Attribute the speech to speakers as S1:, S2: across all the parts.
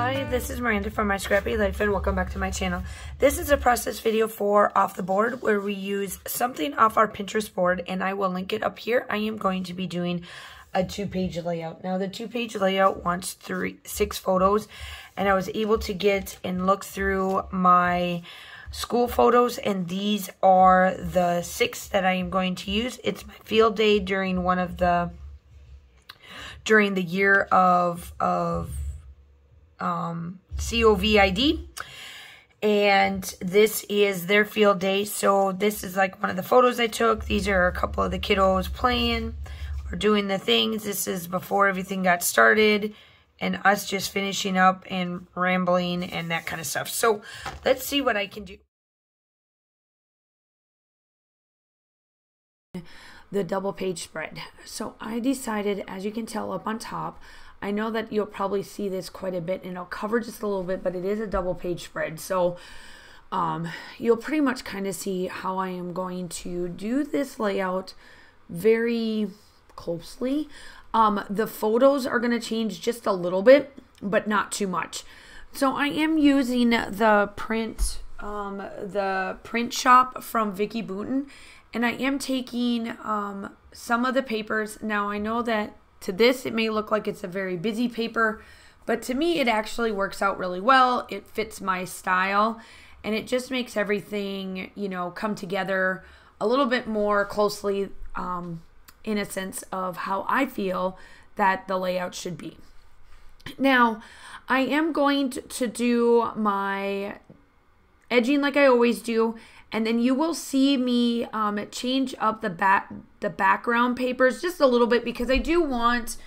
S1: Hi, this is Miranda from My Scrappy Life and welcome back to my channel. This is a process video for Off the Board where we use something off our Pinterest board and I will link it up here. I am going to be doing a 2-page layout. Now the 2-page layout wants 6 photos and I was able to get and look through my school photos and these are the 6 that I am going to use. It's my field day during the year of COVID, and this is their field day. So this is like one of the photos I took. These are a couple of the kiddos playing or doing the things. This is before everything got started and us just finishing up and rambling and that kind of stuff. So let's see what I can do. The double page spread. So I decided, as you can tell up on top, I know that you'll probably see this quite a bit and I'll cover just a little bit, but it is a double page spread. So you'll pretty much kind of see how I am going to do this layout very closely. The photos are going to change just a little bit, but not too much. So I am using the print shop from Vicky Booten, and I am taking some of the papers. Now I know that to this, it may look like it's a very busy paper, but to me, it actually works out really well. It fits my style, and it just makes everything, you know, come together a little bit more closely in a sense of how I feel that the layout should be. Now, I am going to do my edging like I always do, and then you will see me change up the background papers just a little bit because I do want,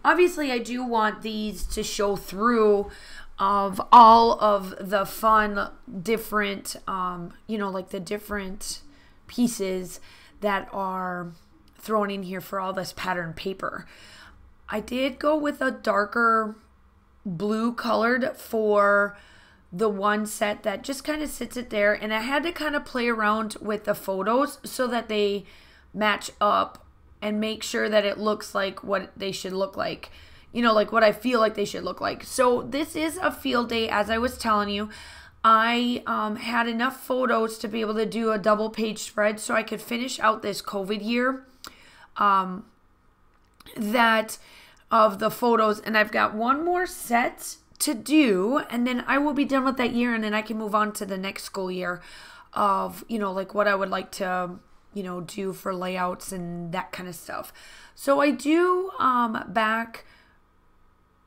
S1: obviously I do want these to show through of all of the fun different, you know, like the different pieces that are thrown in here for all this pattern paper. I did go with a darker blue colored for the one set that just kind of sits it there, and I had to kind of play around with the photos so that they match up and make sure that it looks like what they should look like, you know, like what I feel like they should look like. So this is a field day, as I was telling you. I had enough photos to be able to do a double page spread so I could finish out this COVID year that of the photos, and I've got one more set to do, and then I will be done with that year, and then I can move on to the next school year of, you know, like what I would like to, you know, do for layouts and that kind of stuff. So I do back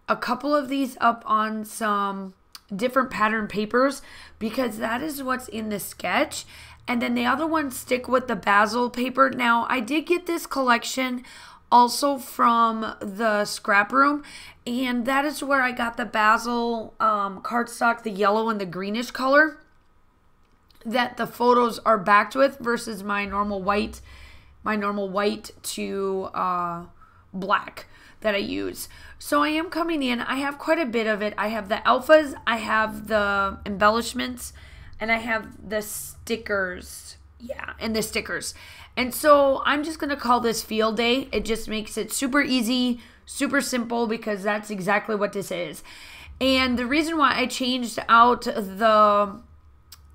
S1: a couple of these up on some different pattern papers because that is what's in the sketch, and then the other ones stick with the basil paper. Now I did get this collection also from the scrap room, and that is where I got the basil cardstock, the yellow and the greenish color that the photos are backed with versus my normal white to black that I use. So I am coming in, I have quite a bit of it. I have the alphas, I have the embellishments, and I have the stickers. Yeah, and the stickers. And so I'm just going to call this field day. It just makes it super easy, super simple, because that's exactly what this is. And the reason why I changed out the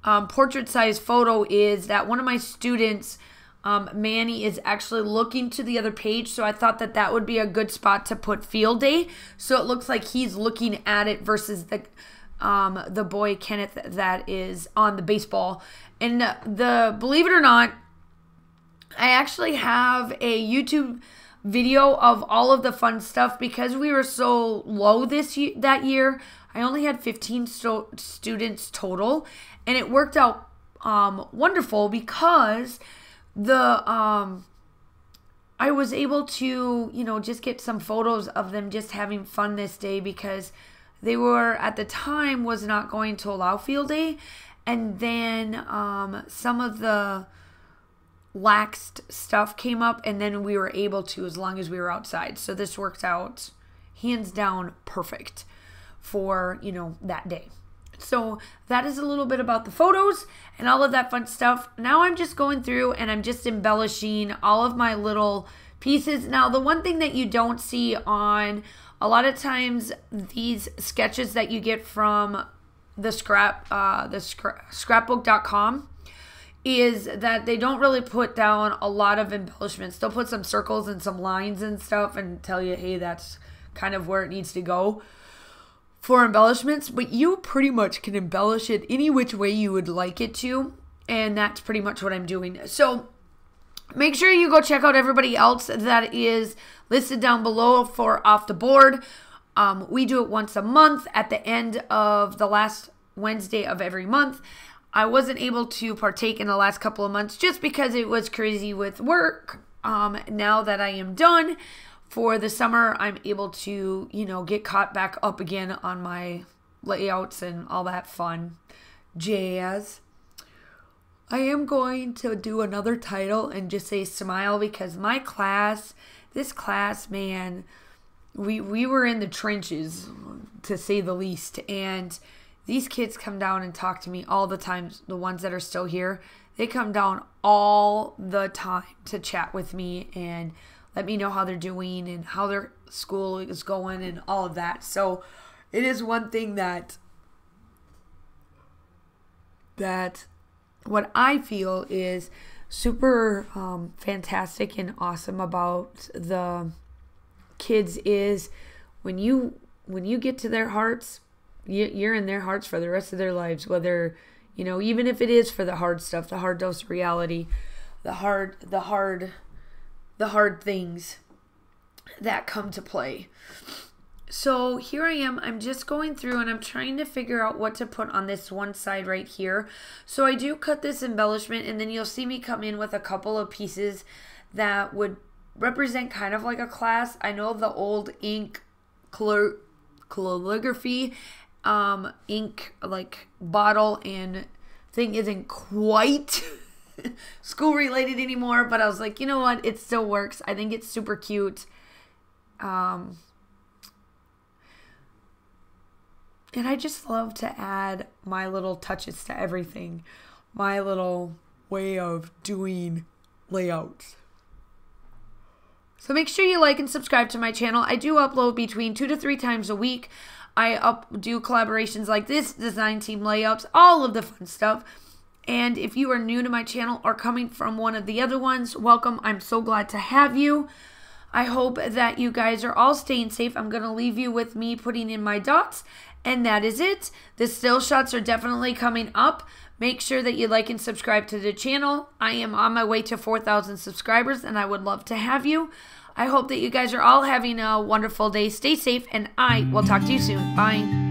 S1: portrait size photo is that one of my students, Manny, is actually looking to the other page. So I thought that that would be a good spot to put field day. So it looks like he's looking at it versus the boy Kenneth that is on the baseball. And believe it or not, I actually have a YouTube video of all of the fun stuff because we were so low that year. I only had 15 students total, and it worked out wonderful because I was able to, you know, just get some photos of them just having fun this day because they were, at the time, was not going to allow field day. And then some of the laxed stuff came up, and then we were able to, as long as we were outside. So this worked out hands down perfect for, you know, that day. So that is a little bit about the photos and all of that fun stuff. Now I'm just going through and I'm just embellishing all of my little pieces. Now, the one thing that you don't see on a lot of times these sketches that you get from the scrapbook.com is that they don't really put down a lot of embellishments. They'll put some circles and some lines and stuff and tell you, hey, that's kind of where it needs to go for embellishments, but you pretty much can embellish it any which way you would like it to, and that's pretty much what I'm doing. So make sure you go check out everybody else that is listed down below for Off the Board. We do it once a month at the end of the last Wednesday of every month. I wasn't able to partake in the last couple of months just because it was crazy with work. Now that I am done for the summer, I'm able to, you know, get caught back up again on my layouts and all that fun jazz. I am going to do another title and just say smile, because my class, this class, man, we were in the trenches, to say the least, and these kids come down and talk to me all the time. The ones that are still here, they come down all the time to chat with me and let me know how they're doing and how their school is going and all of that. So it is one thing that what I feel is super fantastic and awesome about the kids is when you get to their hearts, you're in their hearts for the rest of their lives, whether, you know, even if it is for the hard stuff, the hard dose of reality, the hard things that come to play. So here I am, I'm just going through and I'm trying to figure out what to put on this one side right here. So I do cut this embellishment, and then you'll see me come in with a couple of pieces that would represent kind of like a class. I know the old ink calligraphy ink like bottle and thing isn't quite school related anymore, but I was like, you know what, it still works. I think it's super cute. And I just love to add my little touches to everything, my little way of doing layouts. So make sure you like and subscribe to my channel. I do upload between 2 to 3 times a week. I do collaborations like this, design team layouts, all of the fun stuff. And if you are new to my channel or coming from one of the other ones, welcome. I'm so glad to have you. I hope that you guys are all staying safe. I'm going to leave you with me putting in my dots, and that is it. The still shots are definitely coming up. Make sure that you like and subscribe to the channel. I am on my way to 4,000 subscribers, and I would love to have you. I hope that you guys are all having a wonderful day. Stay safe, and I will talk to you soon. Bye.